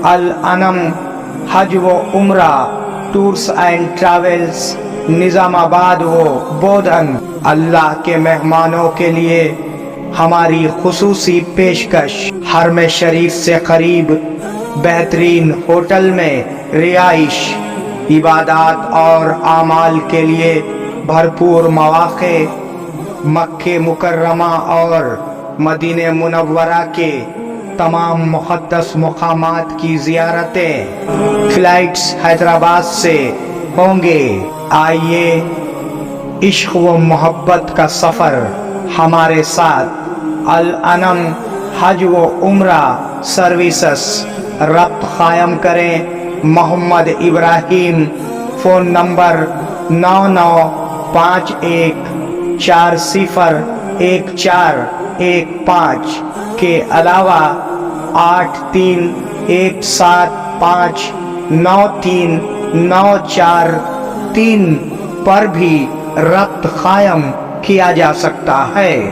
الانم حج و عمرہ tours and travels نظام آباد و بودھن اللہ کے مہمانوں کے لیے ہماری خصوصی پیشکش، حرم شریف سے قریب بہترین ہوٹل میں رہائش، عبادات اور اعمال کے لیے بھرپور مواقع، مکہ مکرمہ اور مدینہ منورہ کے تمام مقدس مقامات کی زیارتیں، فلائٹس حیدرآباد سے ہوں گے۔ آئیے عشق و محبت کا سفر ہمارے ساتھ الانم حج و عمرہ سروسز ربط قائم کریں۔ محمد ابراہیم، فون نمبر 9951401415 کے علاوہ 8317593943 پر بھی ربط قائم کیا جا سکتا ہے۔